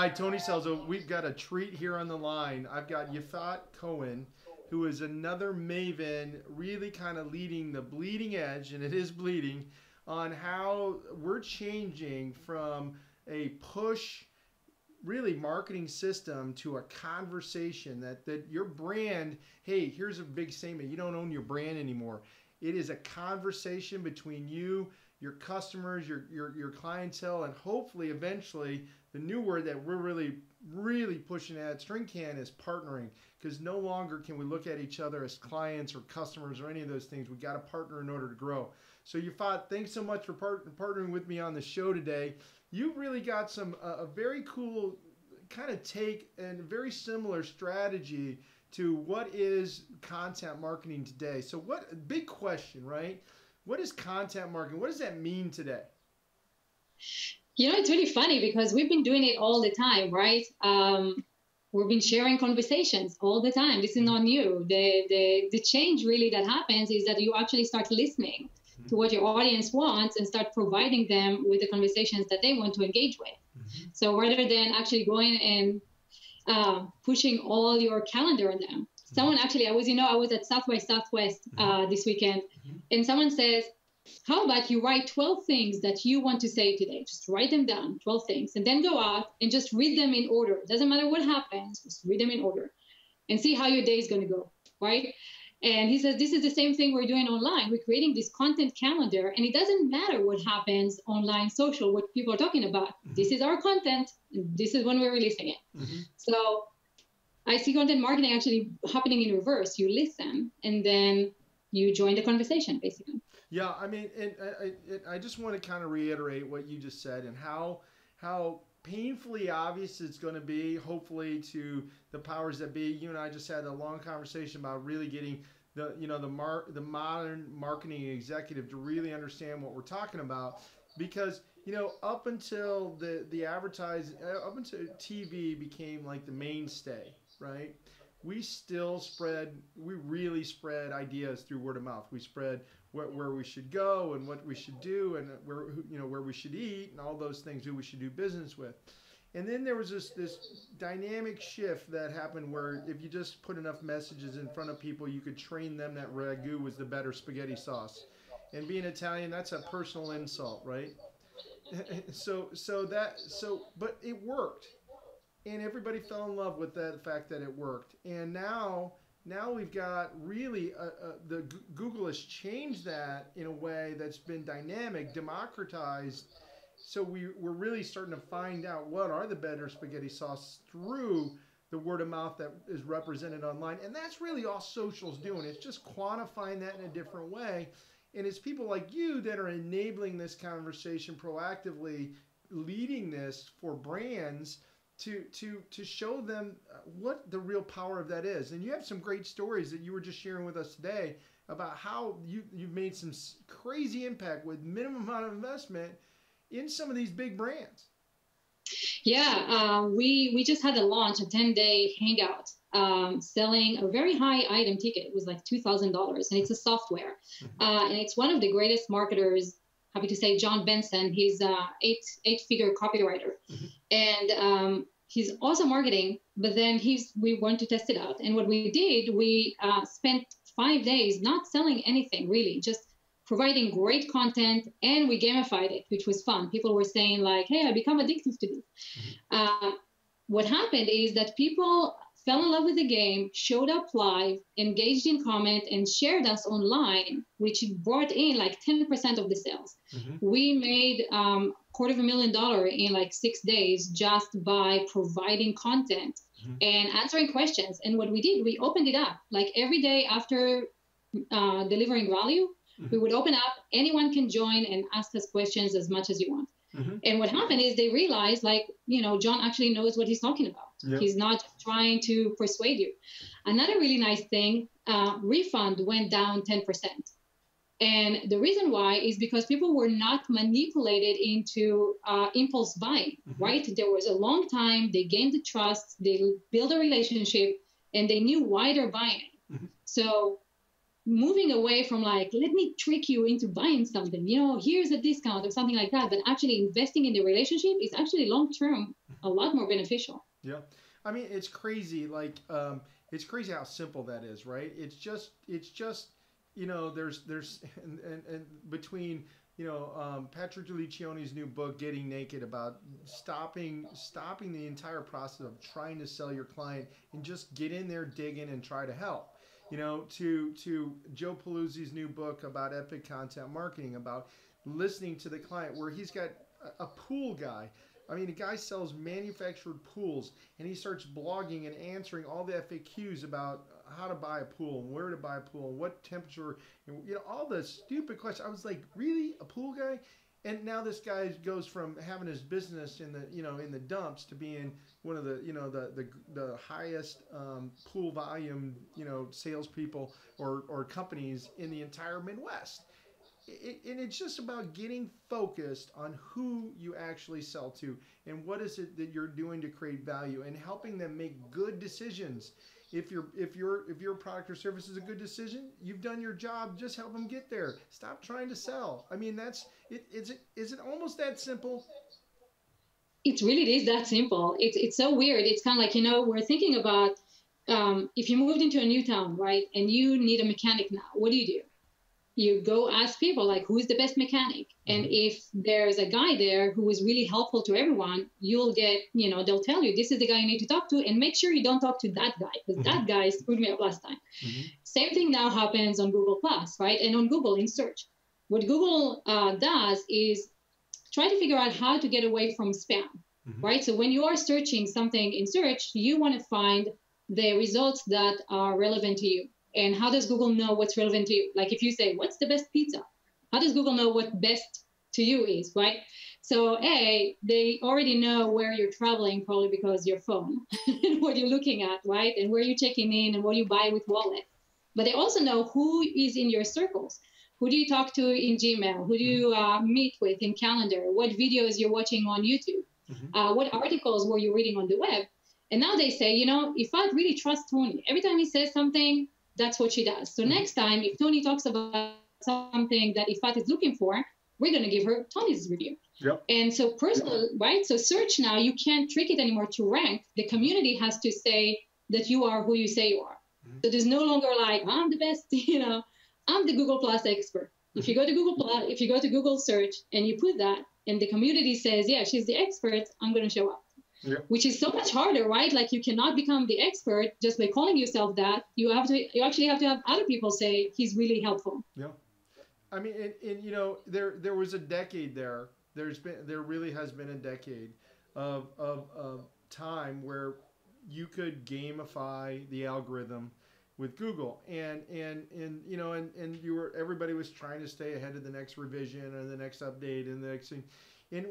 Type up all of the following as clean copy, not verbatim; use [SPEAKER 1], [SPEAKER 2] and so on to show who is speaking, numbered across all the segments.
[SPEAKER 1] Hi, Tony Salzo. We've got a treat here on the line. I've got Yifat Cohen, who is another maven, really kind of leading the bleeding edge, and it is bleeding, on how we're changing from a push, really marketing system to a conversation that your brand, hey, here's a big statement. You don't own your brand anymore. It is a conversation between you, your customers, your clientele, and hopefully eventually the new word that we're really pushing at String Can is partnering, because no longer can we look at each other as clients or customers or any of those things. We got to partner in order to grow. So Yifat, thanks so much for partnering with me on the show today. You really got some a very cool kind of take and very similar strategy to what is content marketing today. So what, big question, right? What is content marketing? What does that mean today?
[SPEAKER 2] You know, it's really funny because we've been doing it all the time, right? We've been sharing conversations all the time. This is not new. The change really that happens is that you actually start listening to what your audience wants and start providing them with the conversations that they want to engage with. So rather than actually going and pushing all your calendar on them, someone actually, I was at South by Southwest this weekend, and someone says, how about you write 12 things that you want to say today? Just write them down, 12 things, and then go out and just read them in order. Doesn't matter what happens, just read them in order and see how your day is going to go, right? And he says, this is the same thing we're doing online. We're creating this content calendar, and it doesn't matter what happens online, social, what people are talking about. This is our content, and this is when we're releasing it. So I see content marketing actually happening in reverse. You listen, and then you join the conversation, basically.
[SPEAKER 1] Yeah, I mean, and I just want to kind of reiterate what you just said and how painfully obvious it's going to be, hopefully, to the powers that be. You and I just had a long conversation about really getting the modern marketing executive to really understand what we're talking about, because up until the advertising, up until TV became like the mainstay, right? We really spread ideas through word of mouth. We spread where we should go and what we should do and where we should eat and all those things, who we should do business with. And then there was this dynamic shift that happened where if you just put enough messages in front of people, you could train them that ragu was the better spaghetti sauce. And being Italian, that's a personal insult, right? But it worked. And everybody fell in love with the fact that it worked. And now we've got really Google has changed that in a way that's been dynamic, democratized. So we're really starting to find out what are the better spaghetti sauce through the word of mouth that is represented online. And that's really all social's doing. It's just quantifying that in a different way. And it's people like you that are enabling this conversation proactively, leading this for brands to show them what the real power of that is. And you have some great stories that you were just sharing with us today about how you've made some crazy impact with minimum amount of investment in some of these big brands.
[SPEAKER 2] Yeah, we just had a launch, a 10-day hangout, selling a very high item ticket. It was like $2,000, and it's a software. And it's one of the greatest marketers, happy to say, John Benson. He's a eight-figure copywriter. And he's also marketing, but then we want to test it out. And what we did, we spent 5 days not selling anything, really, just providing great content, and we gamified it, which was fun. People were saying like, hey, I become addicted to this. What happened is that people fell in love with the game, showed up live, engaged in comment, and shared us online, which brought in like 10% of the sales. We made $250,000 in like 6 days just by providing content and answering questions. And what we did, we opened it up. Like every day after delivering value, we would open up, anyone can join and ask us questions as much as you want. And what happened is they realized, like, John actually knows what he's talking about. Yep. He's not trying to persuade you. Another really nice thing, refund went down 10%. And the reason why is because people were not manipulated into impulse buying, right? There was a long time, they gained the trust, they built a relationship, and they knew why they're buying. So moving away from like, let me trick you into buying something, here's a discount or something like that, but actually investing in the relationship is actually long term a lot more beneficial.
[SPEAKER 1] Yeah. I mean, it's crazy. Like, it's crazy how simple that is, right? It's just, there's, and between, Patrick Lencioni's new book, Getting Naked, about stopping the entire process of trying to sell your client and just get in there, dig in, and try to help. To Joe Paluzzi's new book about epic content marketing, about listening to the client, where he's got a pool guy. I mean, a guy sells manufactured pools, and he starts blogging and answering all the FAQs about how to buy a pool and where to buy a pool and what temperature, and all the stupid questions. I was like, really, a pool guy? And now this guy goes from having his business in the in the dumps to being one of the the highest pool volume salespeople or companies in the entire Midwest. And it's just about getting focused on who you actually sell to and what is it that you're doing to create value and helping them make good decisions. If your product or service is a good decision, you've done your job. Just help them get there. Stop trying to sell. I mean, that's it. Is it almost that simple?
[SPEAKER 2] It really is that simple. It's so weird. It's kind of like, we're thinking about if you moved into a new town, right, and you need a mechanic now, what do? You go ask people like, who's the best mechanic? And if there's a guy there who is really helpful to everyone, you'll get, they'll tell you, this is the guy you need to talk to, and make sure you don't talk to that guy, because that guy screwed me up last time. Same thing now happens on Google Plus, right? And on Google in search. What Google does is try to figure out how to get away from spam, right? So when you are searching something in search, you want to find the results that are relevant to you. And how does Google know what's relevant to you? Like if you say, what's the best pizza? How does Google know what best to you is, right? So they already know where you're traveling, probably because your phone and what you're looking at, right? And where you're checking in and what you buy with wallet. But they also know who is in your circles. Who do you talk to in Gmail? Who do you meet with in Calendar? What videos you're watching on YouTube? What articles were you reading on the web? And now they say, if I really trust Tony, every time he says something, that's what she does. So next time, if Tony talks about something that Yifat is looking for, we're going to give her Tony's review.
[SPEAKER 1] Yep.
[SPEAKER 2] And so personal, right? So search now, you can't trick it anymore to rank. The community has to say that you are who you say you are. So there's no longer like, I'm the best, I'm the Google Plus expert. If you go to Google Plus, if you go to Google search and you put that and the community says, yeah, she's the expert, I'm going to show up. Yeah. Which is so much harder, right? Like you cannot become the expert just by calling yourself that. You actually have to have other people say he's really helpful.
[SPEAKER 1] Yeah, I mean, and there was a decade there. There really has been a decade of time where you could gamify the algorithm with Google, and everybody was trying to stay ahead of the next revision and the next update and the next thing. And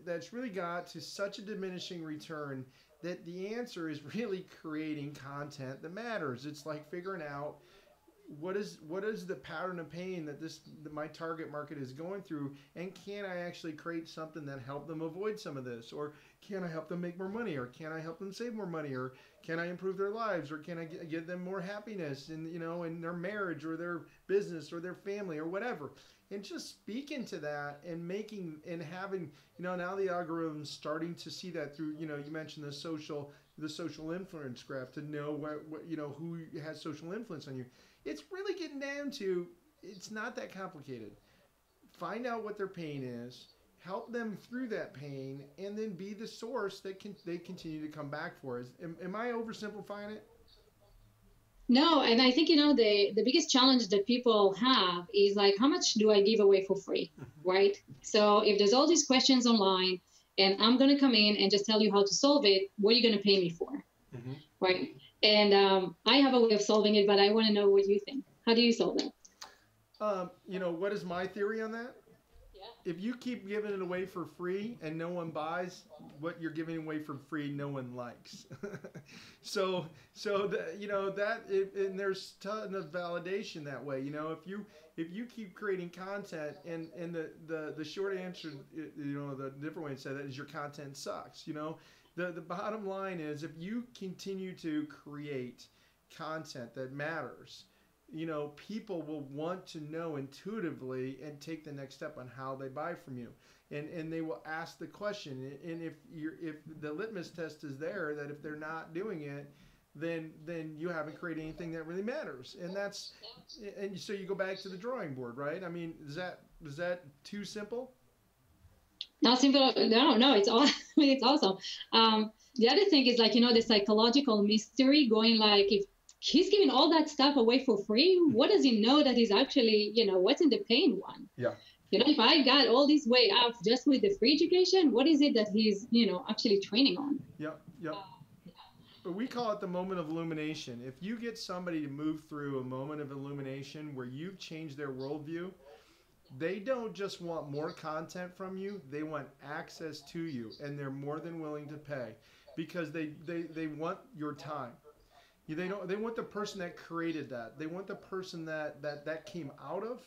[SPEAKER 1] that's really got to such a diminishing return that the answer is really creating content that matters. It's like figuring out what is the pattern of pain that my target market is going through, and can I actually create something that help them avoid some of this, or can I help them make more money, or can I help them save more money, or can I improve their lives, or can I give them more happiness in their marriage or their business or their family or whatever. And just speaking to that and making and having, now the algorithm's starting to see that through, you mentioned the social influence graph to know what who has social influence on you. It's really getting down to, it's not that complicated. Find out what their pain is, help them through that pain, and then be the source that they continue to come back for. Am I oversimplifying it?
[SPEAKER 2] No, and I think, the biggest challenge that people have is like, how much do I give away for free, right? So if there's all these questions online and I'm going to come in and just tell you how to solve it, what are you going to pay me for, right? And I have a way of solving it, but I want to know what you think. How do you solve that?
[SPEAKER 1] What is my theory on that? If you keep giving it away for free and no one buys, what you're giving away for free, no one likes. so and there's a ton of validation that way. If you keep creating content, and the short answer, the different way to say that is your content sucks. The bottom line is, if you continue to create content that matters, people will want to know intuitively and take the next step on how they buy from you. And they will ask the question. And if the litmus test is there, that if they're not doing it, then you haven't created anything that really matters. And so you go back to the drawing board, right? I mean, is that too simple?
[SPEAKER 2] Not simple. No, it's all, it's awesome. The other thing is like, the psychological mystery going like, if he's giving all that stuff away for free, what does he know that he's actually, what's in the paying one?
[SPEAKER 1] Yeah.
[SPEAKER 2] If I got all this way up just with the free education, what is it that he's, actually training on?
[SPEAKER 1] Yep. But we call it the moment of illumination. If you get somebody to move through a moment of illumination where you've changed their worldview, they don't just want more content from you, they want access to you, and they're more than willing to pay because they want your time. They want the person that created that. They want the person that came out of.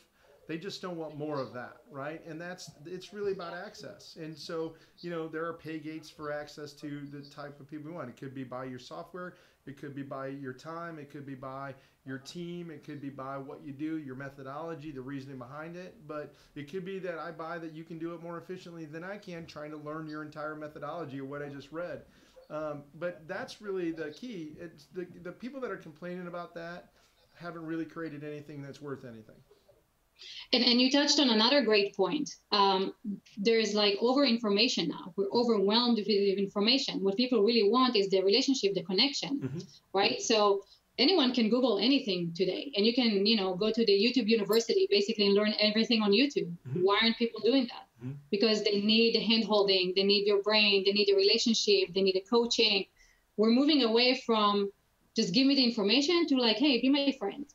[SPEAKER 1] They just don't want more of that, right? And it's really about access. And so, there are pay gates for access to the type of people we want. It could be by your software. It could be by your time. It could be by your team. It could be by what you do, your methodology, the reasoning behind it. But it could be that I buy that you can do it more efficiently than I can, trying to learn your entire methodology or what I just read. But that's really the key. It's the people that are complaining about that haven't really created anything that's worth anything.
[SPEAKER 2] And you touched on another great point. There's like over information now. We're overwhelmed with information. What people really want is the relationship, the connection, right? So anyone can Google anything today, and you can, go to the YouTube University basically and learn everything on YouTube. Why aren't people doing that? Because they need the hand holding, they need your brain, they need the relationship, they need the coaching. We're moving away from just give me the information to like, hey, be my friend.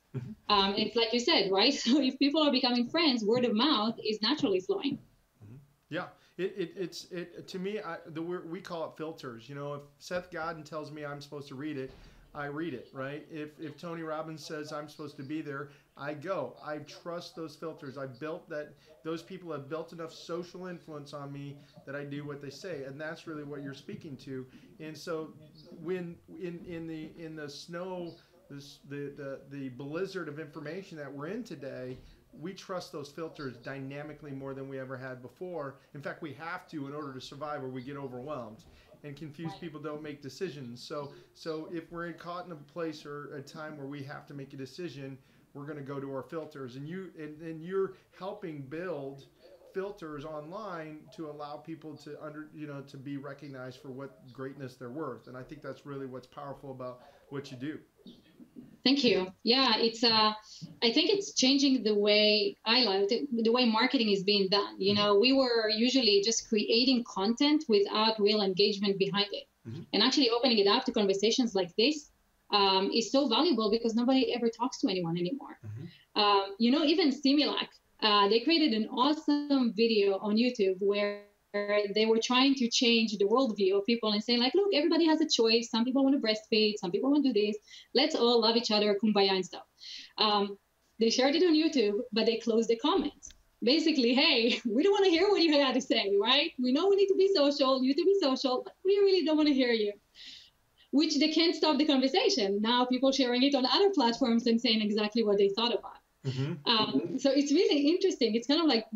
[SPEAKER 2] It's like you said, right? So if people are becoming friends, word of mouth is naturally flowing.
[SPEAKER 1] Yeah, it's to me, we call it filters. If Seth Godin tells me I'm supposed to read it, I read it, right? If Tony Robbins says I'm supposed to be there, I go. I trust those filters. Those people have built enough social influence on me that I do what they say, and that's really what you're speaking to. And so when in the snow, the blizzard of information that we're in today, we trust those filters dynamically more than we ever had before. In fact, we have to in order to survive, or we get overwhelmed. And confused people don't make decisions. So if we're caught in a place or a time where we have to make a decision, we're going to go to our filters. And you're helping build filters online to allow people to be recognized for what greatness they're worth. And I think that's really what's powerful about what you do.
[SPEAKER 2] Thank you. Yeah, I think it's changing the way the way marketing is being done. We were usually just creating content without real engagement behind it. And actually opening it up to conversations like this is so valuable because nobody ever talks to anyone anymore. Even Similac, they created an awesome video on YouTube where they were trying to change the worldview of people and saying like, look, everybody has a choice. Some people want to breastfeed. Some people want to do this. Let's all love each other, kumbaya and stuff. They shared it on YouTube, but they closed the comments. Basically, hey, we don't want to hear what you had to say, right? We know we need to be social, you to be social, but we really don't want to hear you. Which they can't stop the conversation. Now people sharing it on other platforms and saying exactly what they thought about. So it's really interesting. It's kind of like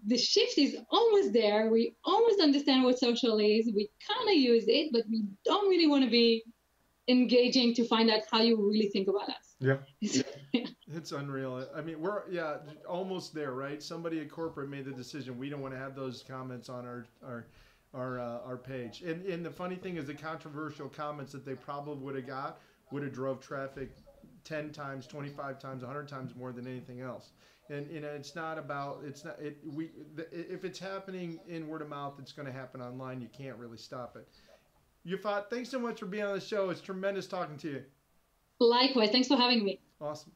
[SPEAKER 2] the shift is almost there. We almost understand what social is. We kind of use it, but we don't really want to be engaging to find out how you really think about us.
[SPEAKER 1] Yeah. It's unreal. I mean, we're almost there, right? Somebody at corporate made the decision. We don't want to have those comments on our page. And the funny thing is the controversial comments that they probably would have drove traffic 10 times, 25 times, 100 times more than anything else. And it's not about, if it's happening in word of mouth, it's going to happen online. You can't really stop it. Yifat, thanks so much for being on the show. It's tremendous talking to you.
[SPEAKER 2] Likewise. Thanks for having me.
[SPEAKER 1] Awesome.